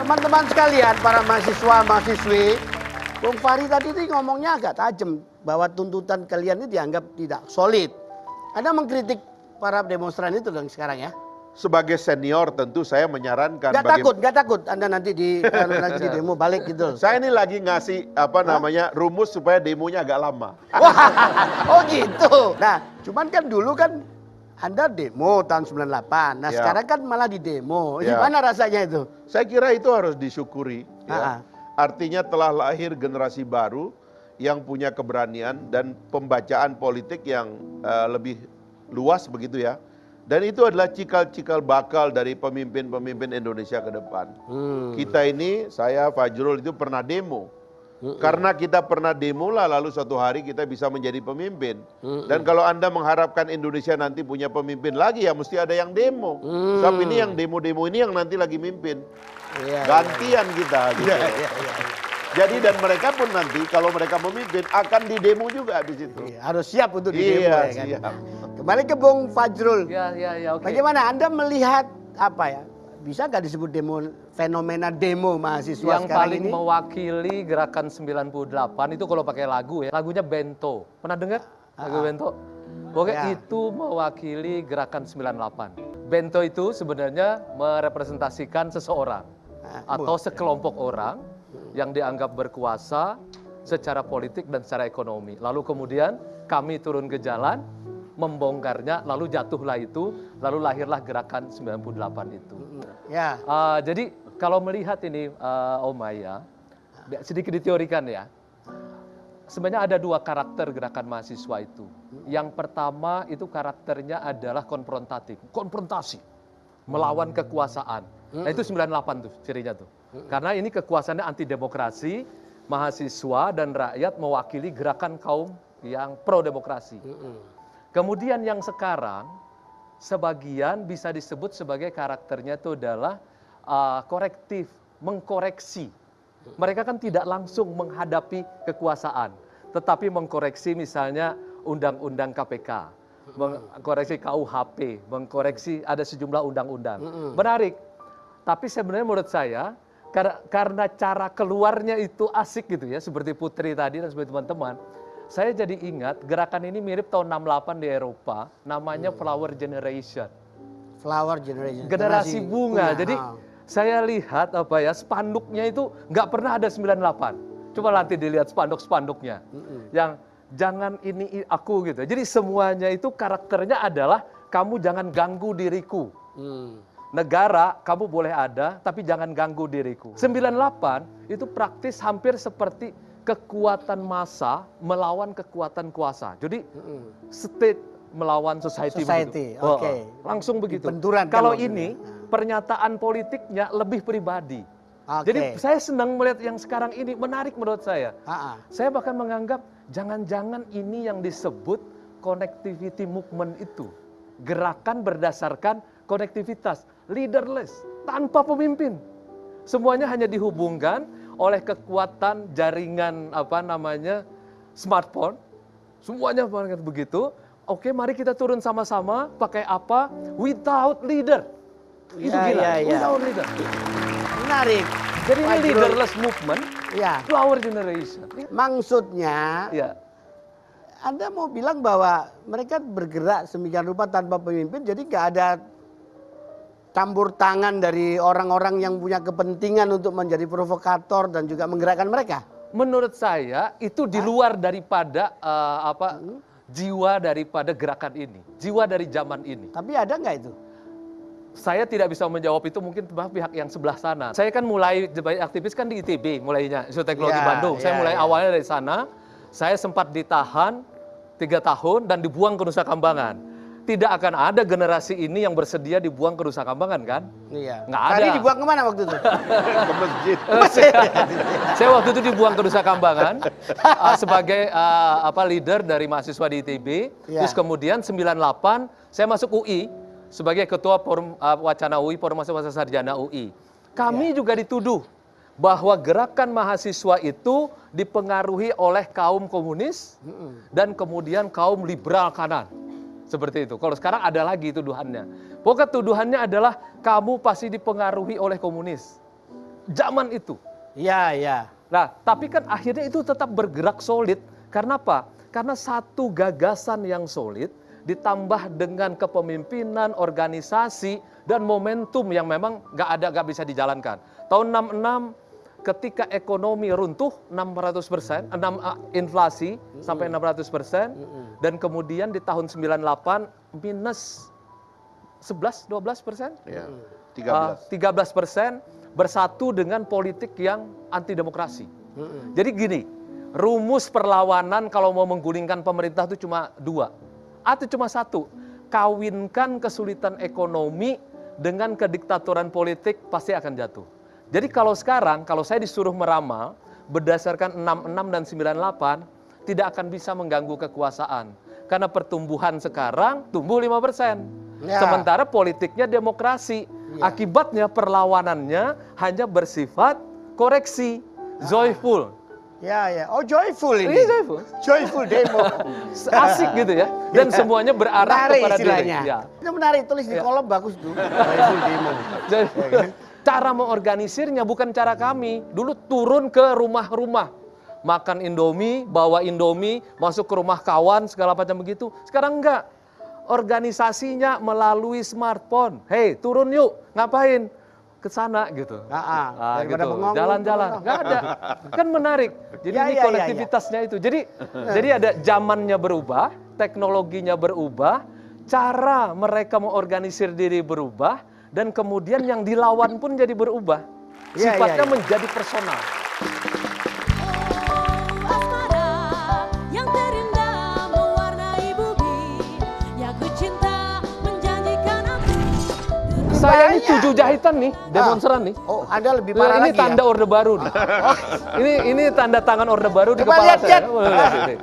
Teman-teman sekalian, para mahasiswa-mahasiswi, Bung Fahri tadi itu ngomongnya agak tajam bahwa tuntutan kalian ini dianggap tidak solid. Anda mengkritik para demonstran itu dong sekarang ya? Sebagai senior tentu saya menyarankan. Nggak takut Anda nanti di demo balik gitu. Saya ini lagi ngasih rumus supaya demonya agak lama. Oh gitu. Nah, cuman kan dulu kan Anda demo tahun 98. Nah, sekarang kan malah di demo. Gimana rasanya itu? Saya kira itu harus disyukuri. Ya. Artinya telah lahir generasi baru yang punya keberanian dan pembacaan politik yang lebih luas begitu ya. Dan itu adalah cikal-cikal bakal dari pemimpin-pemimpin Indonesia ke depan. Kita ini, saya Fajrul itu pernah demo. Karena kita pernah demo lah, lalu suatu hari kita bisa menjadi pemimpin. Dan kalau Anda mengharapkan Indonesia nanti punya pemimpin lagi, ya mesti ada yang demo. Sebab ini yang demo-demo ini yang nanti lagi mimpin. Gantian kita. Gitu. Jadi dan mereka pun nanti kalau mereka memimpin akan didemo juga di situ. Harus siap untuk didemo. Ya, kan? Siap. Kembali ke Bung Fajrul. Okay. Bagaimana Anda melihat apa ya? Bisa nggak disebut demo, fenomena demo mahasiswa yang sekarang paling ini? Mewakili gerakan 98 itu kalau pakai lagu ya, lagunya Bento. Pernah dengar lagu Bento? Oke, itu mewakili gerakan 98. Bento itu sebenarnya merepresentasikan seseorang atau sekelompok orang yang dianggap berkuasa secara politik dan secara ekonomi. Lalu kemudian kami turun ke jalan, membongkarnya, lalu jatuhlah itu, lalu lahirlah gerakan 98 itu. Jadi kalau melihat ini Om Maya, sedikit diteorikan ya, sebenarnya ada dua karakter gerakan mahasiswa itu. Yang pertama itu karakternya adalah konfrontasi, melawan kekuasaan. Nah itu 98 tuh cirinya tuh. Karena ini kekuasaannya anti demokrasi, mahasiswa dan rakyat mewakili gerakan kaum yang pro demokrasi. Kemudian yang sekarang, sebagian bisa disebut sebagai karakternya itu adalah korektif, mengkoreksi. Mereka kan tidak langsung menghadapi kekuasaan, tetapi mengkoreksi misalnya undang-undang KPK, mengkoreksi KUHP, mengkoreksi ada sejumlah undang-undang. Menarik, tapi sebenarnya menurut saya, karena cara keluarnya itu asik gitu ya, seperti Putri tadi dan seperti teman-teman, saya jadi ingat gerakan ini mirip tahun 68 di Eropa, namanya Flower Generation. Flower Generation. Generasi bunga. Jadi saya lihat spanduknya itu nggak pernah ada 98. Coba nanti dilihat spanduk-spanduknya. Yang jangan ini aku gitu. Jadi semuanya itu karakternya adalah kamu jangan ganggu diriku. Negara kamu boleh ada tapi jangan ganggu diriku. 98 itu praktis hampir seperti kekuatan massa melawan kekuatan kuasa. Jadi state melawan society. Langsung begitu. Kalau ini pernyataan politiknya lebih pribadi. Jadi saya senang melihat yang sekarang ini menarik menurut saya. Saya bahkan menganggap jangan-jangan ini yang disebut connectivity movement itu. Gerakan berdasarkan konektivitas, leaderless, tanpa pemimpin. Semuanya hanya dihubungkan oleh kekuatan jaringan smartphone, semuanya begitu. Oke, mari kita turun sama-sama. Pakai apa? Without leader. Itu gila. Without leader. Menarik. Jadi ini leaderless movement. Flower generation. Maksudnya, Anda mau bilang bahwa mereka bergerak semikian rupa tanpa pemimpin, jadi nggak ada campur tangan dari orang-orang yang punya kepentingan untuk menjadi provokator dan juga menggerakkan mereka? Menurut saya itu di luar daripada jiwa daripada gerakan ini, jiwa dari zaman ini. Tapi ada nggak itu? Saya tidak bisa menjawab itu, mungkin pihak yang sebelah sana. Saya kan mulai sebagai aktivis kan di ITB, mulainya Institut Teknologi Bandung. Saya mulai awalnya dari sana. Saya sempat ditahan 3 tahun dan dibuang ke Nusa Kambangan. Tidak akan ada generasi ini yang bersedia dibuang ke Nusa Kambangan kan? Iya. Nggak ada. Tadi dibuang kemana waktu itu? Ke masjid. Saya waktu itu dibuang ke Nusa Kambangan sebagai leader dari mahasiswa di ITB. Terus kemudian 98 saya masuk UI sebagai ketua forum wacana UI, forum mahasiswa sarjana UI. Kami juga dituduh bahwa gerakan mahasiswa itu dipengaruhi oleh kaum komunis dan kemudian kaum liberal kanan. Seperti itu. Kalau sekarang ada lagi tuduhannya. Pokoknya tuduhannya adalah kamu pasti dipengaruhi oleh komunis. zaman itu. Iya, iya. Nah, tapi kan akhirnya itu tetap bergerak solid. Karena apa? Karena satu gagasan yang solid ditambah dengan kepemimpinan, organisasi, dan momentum yang memang nggak bisa dijalankan. Tahun 66 ketika ekonomi runtuh 600%, inflasi sampai 600%, dan kemudian di tahun 98 minus 11-12%, Ya, 13% bersatu dengan politik yang anti demokrasi. Jadi gini, rumus perlawanan kalau mau menggulingkan pemerintah itu cuma dua, atau cuma satu, kawinkan kesulitan ekonomi dengan kediktatoran politik pasti akan jatuh. Jadi kalau sekarang, kalau saya disuruh meramal berdasarkan 66 dan 98, tidak akan bisa mengganggu kekuasaan. Karena pertumbuhan sekarang tumbuh 5%. Ya. Sementara politiknya demokrasi. Akibatnya perlawanannya hanya bersifat koreksi, joyful. Ya, ya. Oh, joyful ini. Ini joyful. Joyful demo. Asik gitu ya. Dan semuanya berarah Menarik kepada diri. istilahnya. Ya. Itu menarik, tulis di kolom bagus tuh. Joyful demo. Jadi, cara mengorganisirnya bukan cara kami. Dulu turun ke rumah-rumah. Makan Indomie, bawa Indomie, masuk ke rumah kawan, segala macam begitu. Sekarang enggak. Organisasinya melalui smartphone. Hei, turun yuk. Ngapain? Ke sana gitu. Daripada Gitu. bengong, Jalan-jalan. Enggak ada. Kan menarik. Jadi Ya, ini ya, ya, konektivitasnya itu. Jadi ada zamannya berubah, teknologinya berubah, cara mereka mengorganisir diri berubah, dan kemudian yang dilawan pun jadi berubah. Ya, Sifatnya ya, ya. menjadi personal. Asmara yang terindah mewarnai bumi, yang ku cinta menjanjikan aku. Saya ini Banyak. 7 jahitan nih, demonstran nih. Oh, Anda lebih Nah, parah ini lagi ya? tanda orde baru nih. Ini tanda tangan orde baru di Coba kepala lihat, saya. lihat. Boleh lihat ini.